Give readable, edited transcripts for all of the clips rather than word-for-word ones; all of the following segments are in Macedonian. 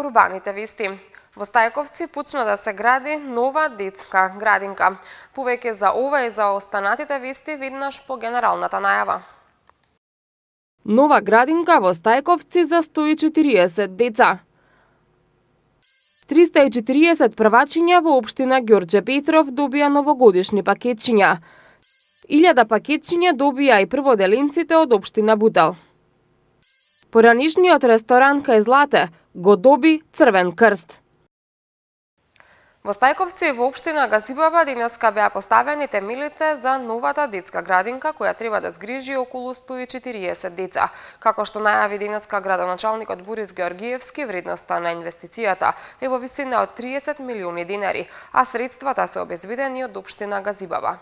урбаните вести. Во Стајковци почна да се гради нова детска градинка. Повеќе за ова и за останатите вести веднаш по генералната најава. Нова градинка во Стајковци за 140 деца. 340 првачиња во општина Ѓорче Петров добија новогодишни пакетчиња. 1000 пакетчиња добија и прводеленците од општина Бутел. Поранишниот ресторан кај Злате го доби црвен крст. Во Стајковци во општина Газибаба денеска беа поставени темелите за новата детска градинка која треба да згрижи околу 140 деца. Како што најави денеска градоначалникот Борис Георгиевски, вредноста на инвестицијата е во висина од 30 милиони денари, а средствата се обезбедени од општина Газибаба.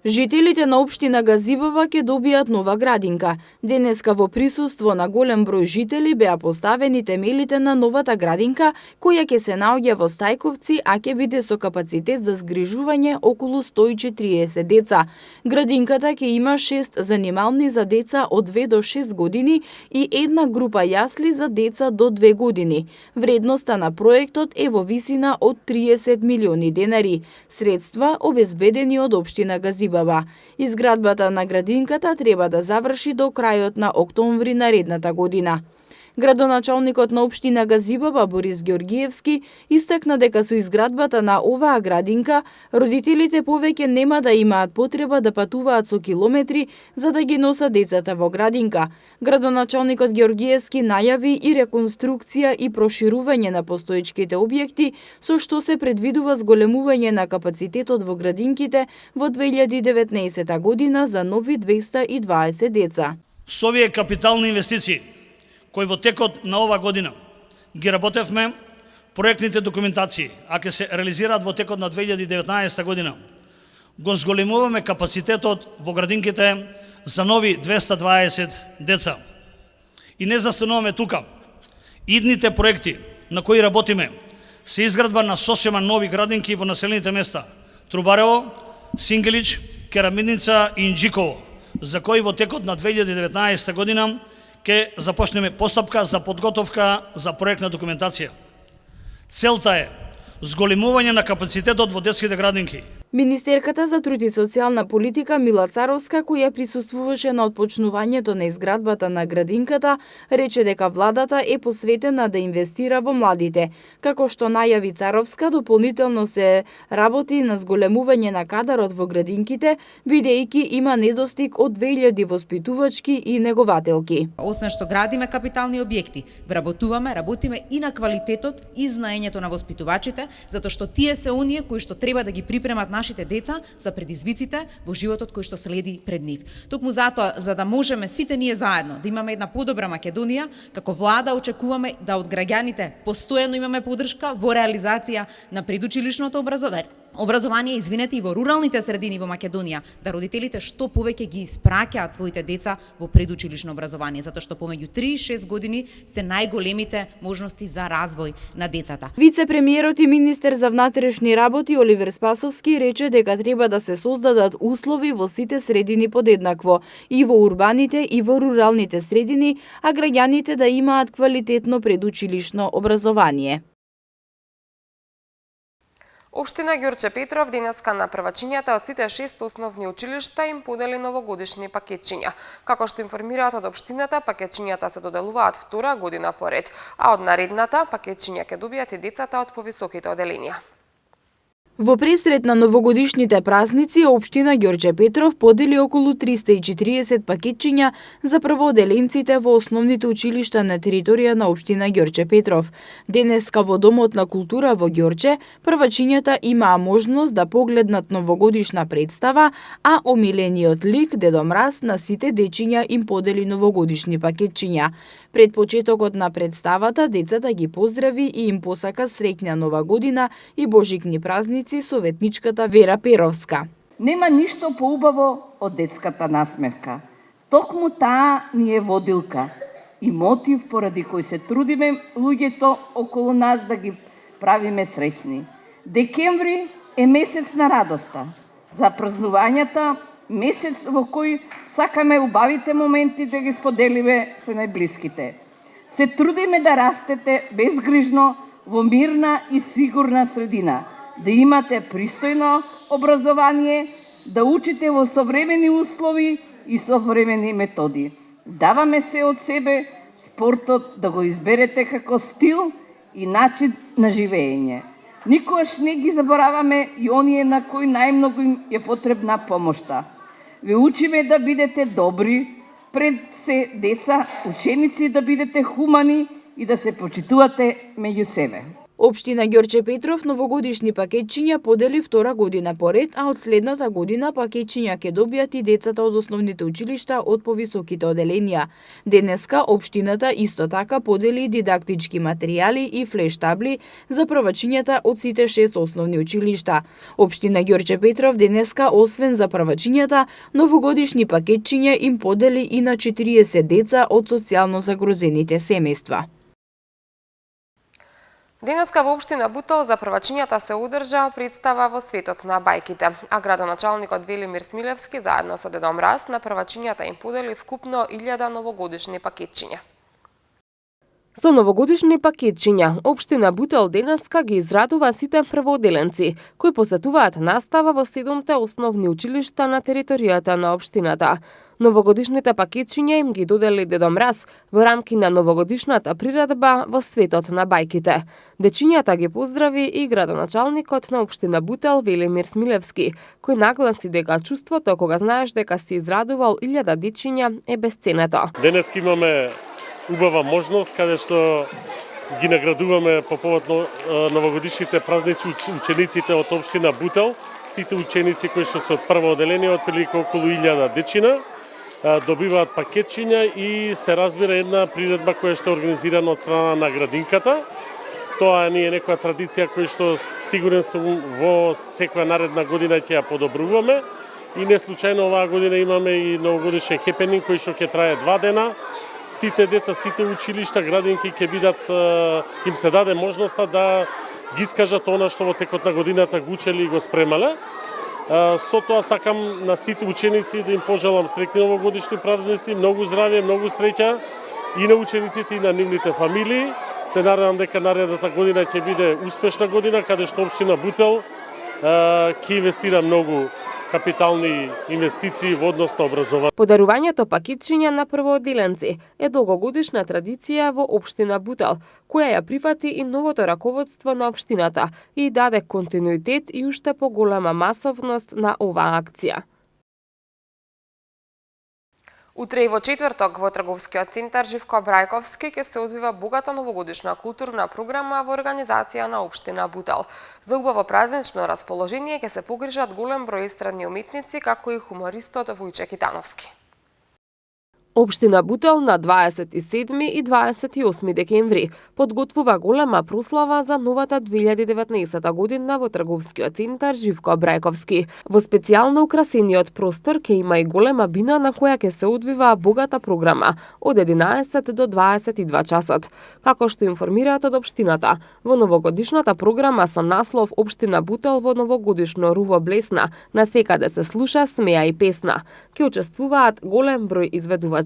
Жителите на општина Газибаба ќе добијат нова градинка. Денеска во присуство на голем број жители беа поставени темелите на новата градинка, која ќе се наоѓа во Стајковци, а ќе биде со капацитет за згрижување околу 140 деца. Градинката ќе има 6 занимални за деца од 2 до 6 години и една група јасли за деца до 2 години. Вредноста на проектот е во висина од 30 милиони денари. Средства обезбедени од општина Газибаба. Изградбата на градинката треба да заврши до крајот на октомври наредната година. Градоначалникот на општина Газибаба Борис Георгиевски истакна дека со изградбата на оваа градинка родителите повеќе нема да имаат потреба да патуваат со километри за да ги носат децата во градинка. Градоначалникот Георгиевски најави и реконструкција и проширување на постоечките објекти, со што се предвидува зголемување на капацитетот во градинките во 2019 година за нови 220 деца. Со овие капитални инвестиции кои во текот на ова година ги работевме, проектните документации, а ќе се реализираат во текот на 2019 година, го зголемуваме капацитетот во градинките за нови 220 деца. И не застануваме тука. Идните проекти на кои работиме се изградба на сосема нови градинки во населените места Трубарево, Сингелич, Керамидница и Инџиково, за кои во текот на 2019 година ќе започнеме постапка за подготовка за проектна документација. Целта е зголемување на капацитетот во детските градинки. Министерката за труд и социјална политика Мила Царовска, која присуствуваше на отпочнувањето на изградбата на градинката, рече дека владата е посветена да инвестира во младите. Како што најави Царовска, дополнително се работи на зголемување на кадарот во градинките, бидејќи има недостиг од 2000 воспитувачки и негователки. Освен што градиме капитални објекти, работиме и на квалитетот и знаењето на воспитувачите, затоа што тие се оние кои што треба да ги припремат нашите деца за предизвиците во животот кој што следи пред нив. Токму затоа, за да можеме сите ние заедно да имаме една подобра Македонија, како влада очекуваме да од граѓаните постојано имаме поддршка во реализација на предучилишното образование, и во руралните средини во Македонија, да родителите што повеќе ги испраќаат своите деца во предучилишно образование, затоа што помеѓу 3 и 6 години се најголемите можности за развој на децата. Вице-премиерот и министер за внатрешни работи Оливер Спасовски рече дека треба да се создадат услови во сите средини подеднакво, и во урбаните и во руралните средини, а граѓаните да имаат квалитетно предучилишно образование. Општина Ѓорче Петров денеска на првачињата од сите 6 основни училишта им подели новогодишни пакетчиња. Како што информираат од општината, пакетчињата се доделуваат втора година поред, а од наредната пакетчиња ќе добијат и децата од повисоките оделенија. Во пресрет на новогодишните празници, општина Ѓорче Петров подели околу 340 пакетчиња за првооделенците во основните училишта на територија на општина Ѓорче Петров. Денеска во Домот на култура во Ѓорче, првачињата имаа можност да погледнат новогодишна представа, а омилениот лик Дедо Мраз на сите дечиња им подели новогодишни пакетчиња. Пред почетокот на представата, децата ги поздрави и им посака среќна нова година и божикни празници советничката Вера Перовска. Нема ништо поубаво од детската насмевка. Токму таа ни е водилка и мотив поради кој се трудиме луѓето околу нас да ги правиме среќни. Декември е месец на радоста, за празнувањата, месец во кој сакаме убавите моменти да ги споделиме со најблиските. Се трудиме да растете безгрижно во мирна и сигурна средина, да имате пристојно образование, да учите во современи услови и современи методи. Даваме се од себе спортот да го изберете како стил и начин на живење. Никогаш не ги забораваме и оние на кои најмногу им е потребна помошта. Ве учиме да бидете добри, пред се деца, ученици, да бидете хумани и да се почитувате меѓу себе. Општина Ѓорче Петров новогодишни пакетчиња подели втора година поред, а од следната година пакетчиња ќе добијат и децата од основните училишта од повисоките оделенија. Денеска општината исто така подели дидактички материјали и флеш табли за првачињата од сите 6 основни училишта. Општина Ѓорче Петров денеска освен за првачињата, новогодишни пакетчиња им подели и на 40 деца од социјално загрозените семејства. Денеска во општина Бутол за првачињата се одржа представа во светот на бајките, а градоначалникот Велимир Смилевски заедно со Дедо Мраз на првачињата им подели вкупно 1000 новогодишни пакетчиња. Со новогодишни пакетчиња, општина Бутел денеска ги израдува сите првооделенци, кои посетуваат настава во 7 основни училишта на територијата на општината. Новогодишните пакетчиња им ги додели Дедо Мраз во рамки на новогодишната приредба во светот на бајките. Дечињата ги поздрави и градоначалникот на општина Бутел Велимир Смилевски, кој нагласи дека чувството кога знаеш дека си израдувал 1000 дечиња е безценето. Денес имаме убава можност каде што ги наградуваме по повод новогодишните празници учениците од општина Бутел. Сите ученици кои што се од прво оделение, отприлика околу 1000 дечина, добиваат пакетчиња и се разбира една приредба која што е организирана од страна на градинката. Тоа не е некоја традиција која што сигурен сум во секоја наредна година ќе ја подобруваме и не случајно оваа година имаме и новогодишен хепенинг кој што ќе трае 2 дена. Сите деца, сите училишта, градинки ќе бидат, ќе им се даде можноста да ги искажат она што во текот на годината го учели и го спремале. Со тоа сакам на сите ученици да им пожелам среќни новогодишни празници, многу здравје, многу среќа и на учениците и на нивните фамилии. Се надевам дека наредната година ќе биде успешна година, каде што општина Бутел ќе инвестира многу капитални инвестиции во однос на образование. Подарувањето пакетчиња на првооделенци е долгогодишна традиција во општина Бутел, која ја прифати и новото раководство на општината и даде континуитет и уште поголема масовност на оваа акција. Утре и во четврток во Трговскиот центар Живко Брајковски ќе се одвива богата новогодишна културна програма во организација на општина Бутел. За убаво празнично расположение ќе се погрижат голем број естрадни уметници, како и хумористот Војче Китановски. Општина Бутел на 27 и 28 декември подготвува голема прослава за новата 2019 година во Трговскиот центар Живко Брајковски. Во специјално украсениот простор ќе има и голема бина на која ќе се одвива богата програма од 11 до 22 часот. Како што информираат од општината, во новогодишната програма со наслов Општина Бутел во новогодишно руво блесна, насекаде се слуша смеа и песна. Ќе учествуваат голем број изведувачи.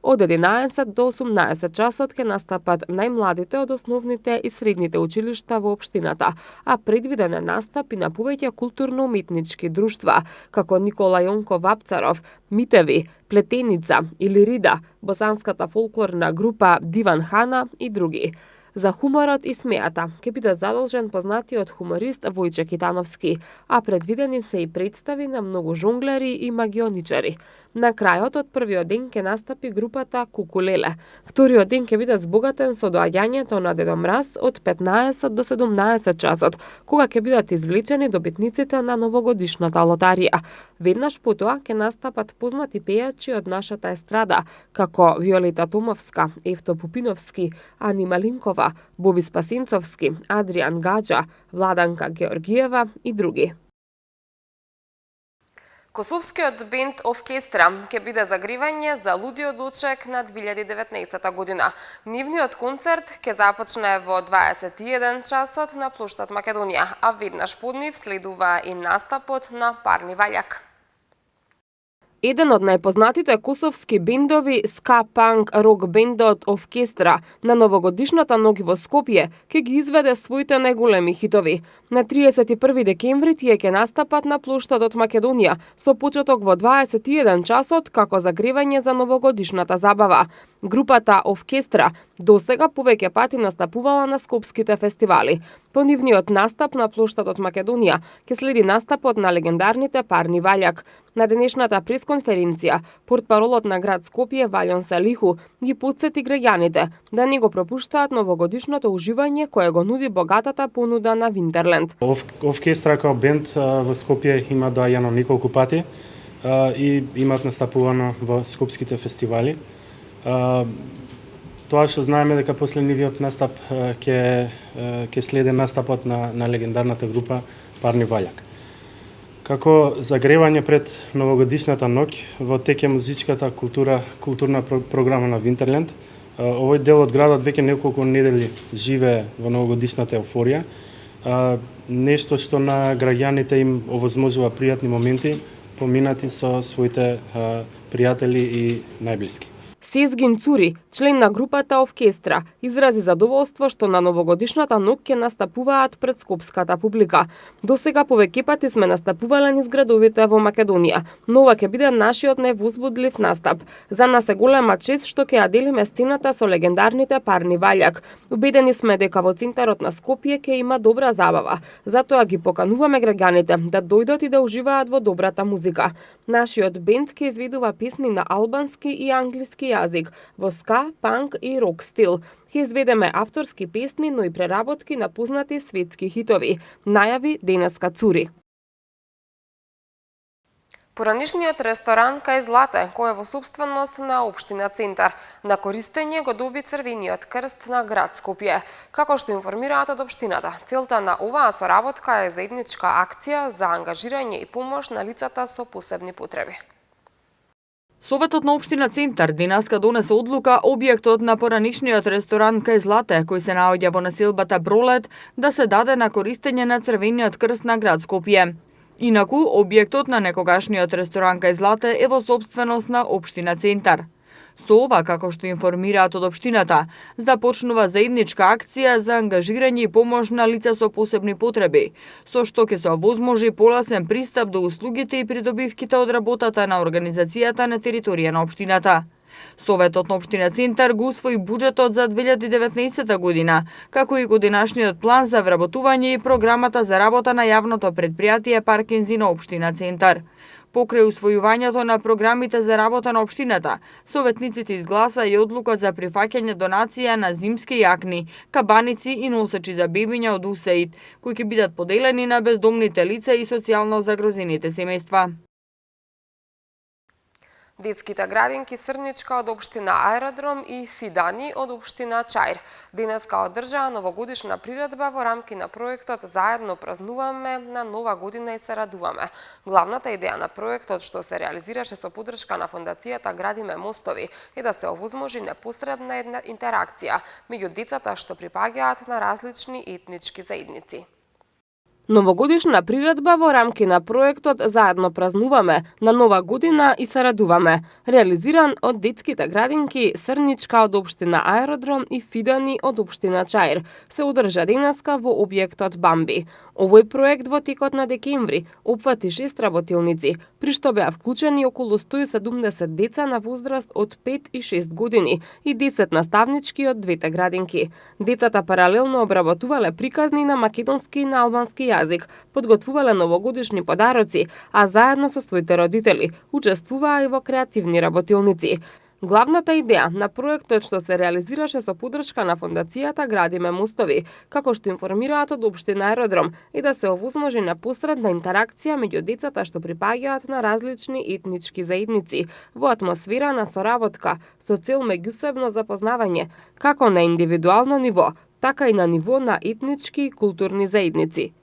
Од 11 до 18 часот ќе настапат најмладите од основните и средните училишта во општината, а предвиден е настап и на повеќе културно-уметнички друштва, како Никола Јонко Вапцаров, Митеви, Плетеница или Рида, босанската фолклорна група Диван Хана и други. За хуморот и смеата ќе биде задолжен познатиот хуморист Војче Китановски, а предвидени се и представи на многу жонглери и магионичари. На крајот од првиот ден ќе настапи групата Кукулеле. Вториот ден ќе биде збогатен со доаѓањето на Дедо Мраз од 15 до 17 часот, кога ќе бидат извлечени добитниците на новогодишната лотарија. Веднаш потоа ќе настапат познати пејачи од нашата естрада, како Виолета Томовска, Евто Пупиновски, Ани Малинкова, Боби Спасинцовски, Адриан Гаджа, Владанка Георгиева и други. Косовскиот бенд Овкестра ќе биде загревање за лудиот дочек на 2019 година. Нивниот концерт ќе започне во 21 часот на плоштад Македонија, а веднаш под нив следува и настапот на Парни Ваљак. Еден од најпознатите косовски бендови, ска-панк рок бендот Овкестра, на новогодишната ноќ во Скопје ќе ги изведе своите најголеми хитови. На 31 декември тие ќе настапат на плоштадот Македонија со почеток во 21 часот како загревање за новогодишната забава. Групата Овкестра досега повеќе пати настапувала на скопските фестивали. По нивниот настап на плоштадот Македонија ќе следи настапот на легендарните Парни Ваљак. На денешната пресконференција, портпаролот на град Скопје Валјон Салиху ги потсети граѓаните да не го пропуштаат новогодишното уживање кое го нуди богатата понуда на Винтерленд. Овкестра као бенд во Скопје има доаѓано неколку пати и имаат настапувано во скопските фестивали. Тоа што знаеме дека после нивиот настап ќе следи настапот на легендарната група Парни Ваљак. Како загревање пред новогодишната ноќ во тек е музичката културна програма на Винтерленд. Овој дел од градот веќе неколку недели живее во новогодишната еуфорија. Нешто што на граѓаните им овозможува пријатни моменти поминати со своите пријатели и најблиски. Сезгин Цури, член на групата Овкестра, изрази задоволство што на новогодишната ноќ ќе настапуваат пред скопската публика. Досега повеќе пати сме настапувале низ градовите во Македонија, но ова ќе биде нашиот највозбудлив настап. За нас е голема чест што ќе ја делиме сцената со легендарните Парни Ваљак. Убедени сме дека во центарот на Скопје ќе има добра забава. Затоа ги покануваме граѓаните да дојдат и да уживаат во добрата музика. Нашиот бенд ќе изведува песни на албански и англиски јазик во ска, панк и рок стил. Ќе изведеме авторски песни, но и преработки на познати светски хитови, најави денеска Цури. Поранишниот ресторан кај Злате, кој е во собственост на општина Центар, на користење го доби Црвениот крст на град Скопје. Како што информираат од општината, целта на оваа соработка е заедничка акција за ангажирање и помош на лицата со посебни потреби. Советот на општина Центар денеска донесе одлука објектот на поранишниот ресторан кај Злате, кој се наоѓа во населбата Бролет, да се даде на користење на Црвениот крст на град Скопје. Инаку, објектот на некогашниот ресторан кај Злате е во собственост на општина Центар. Со ова, како што информираат од општината, започнува заедничка акција за ангажирање и помош на лица со посебни потреби, со што ќе се овозможи поласен пристап до услугите и придобивките од работата на организацијата на територија на општината. Советот на општина Центар го усвои буџетот за 2019 година, како и годинашниот план за вработување и програмата за работа на јавното предпријатие Паркинзи на општина Центар. Покрај усвојувањето на програмите за работа на општината, советниците изгласа и одлука за прифаќање донација на зимски јакни, кабаници и носечи за бебиња од УСАИД, кои ќе бидат поделени на бездомните лица и социјално загрозените семејства. Детските градинки Срничка од општина Аеродром и Фидани од општина Чаир денеска одржаа новогодишна приредба во рамки на проектот Заедно празнуваме на нова година и се радуваме. Главната идеја на проектот, што се реализираше со поддршка на фондацијата Градиме мостови, е да се овозможи непосредна интеракција меѓу децата што припаѓаат на различни етнички заедници. Новогодишна приредба во рамки на проектот Заедно празнуваме на нова година и се радуваме, реализиран од детските градинки Срничка од општина Аеродром и Фидани од општина Чаир, се одржа денеска во објектот Бамби. Овој проект во текот на декември опфати 6 работилници, при што беа вклучени околу 170 деца на возраст од 5 и 6 години и 10 наставнички од двете градинки. Децата паралелно обработувале приказни на македонски и на албански јазик, подготвувале новогодишни подароци, а заедно со своите родители учествуваа и во креативни работилници. Главната идеја на проектот што се реализираше со поддршка на фондацијата Градиме мостови, како што информираат од општина Аеродром, е да се овозможи непосредна интеракција меѓу децата што припаѓаат на различни етнички заедници во атмосфера на соработка со цел меѓусебно запознавање, како на индивидуално ниво, така и на ниво на етнички и културни заедници.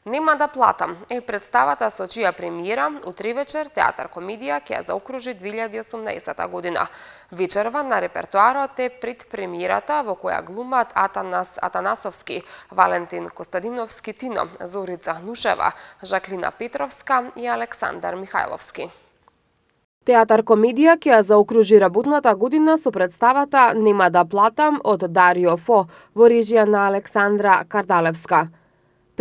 Нема да платам е представата со чија премиера утре вечер Театар Комедија ќе ја заокружи 2018 година. Вечерва на репертоарот е пред премиерата во која глумат Атанас Атанасовски, Валентин Костадиновски Тино, Зорица Нушева, Жаклина Петровска и Александар Михајловски. Театар Комедија ќе ја заокружи работната година со представата Нема да платам од Дарио Фо во режија на Александра Кардалевска.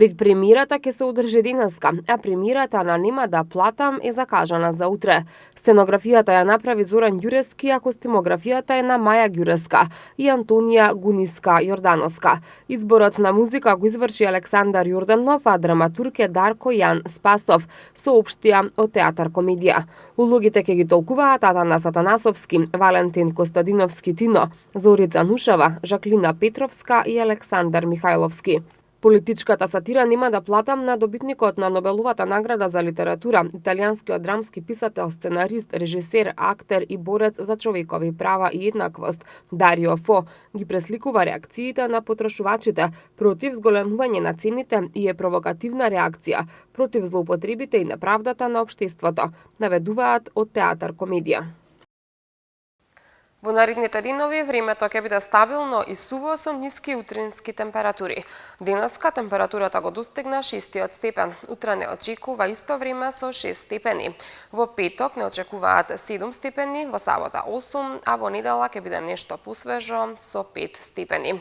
Предпремиерата ќе се одржи денеска, а премиерата на Нема да платам е закажана за утре. Сценографијата ја направи Зоран Ѓурески, а костимографијата е на Маја Ѓуреска и Антонија Гуниска Јордановска. Изборот на музика го изврши Александар Јорданов, а драматург е Дарко Јан Спасов, соопштија од Театар Комедија. Улогите ќе ги толкуваат Атанас Атанасовски, Валентин Костадиновски Тино, Зорица Нушева, Жаклина Петровска и Александар Михајловски. Политичката сатира Нема да платам на добитникот на Нобеловата награда за литература, италијанскиот драмски писател, сценарист, режисер, актер и борец за човекови права и еднаквост Дарио Фо ги пресликува реакциите на потрошувачите против зголемување на цените и е провокативна реакција против злоупотребите и неправдата на општеството, наведуваат од Театар Комедија. Во наредните денови времето ќе биде стабилно и суво со ниски утрински температури. Денеска температурата го достигна 6 степен. Утре не очекува исто време со 6 степени. Во петок не очекуваат 7 степени, во сабота 8, а во недела ќе биде нешто посвежо со 5 степени.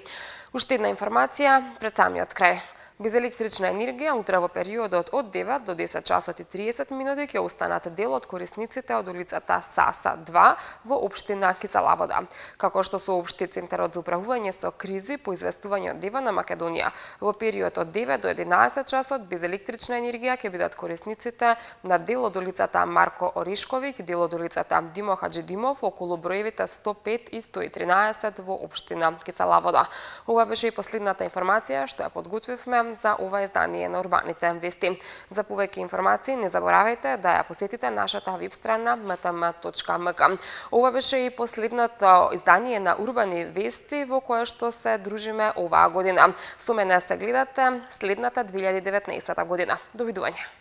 Уште една информација пред самиот крај. Без електрична енергија утре во периодот од 9 до 10 часот и 30 минути ќе останат дел од корисниците од улицата Саса 2 во општина Киселавода. Како што соопшти Центарот за управување со кризи по известување од Дева на Македонија, во период од 9 до 11 часот без електрична енергија ќе бидат корисниците на дел од улицата Марко Оришковиќ, дел од улицата Димо Хаџидимов околу броевите 105 и 113 во општина Киселавода. Ова беше и последната информација што ја подготвивме за ова издание на Урбаните вести. За повеќе информации не заборавајте да ја посетите нашата веб страна mtm.mk. Ова беше и последното издание на Урбани вести во кое што се дружиме оваа година. Со мене се гледате следната 2019 година. Довидување.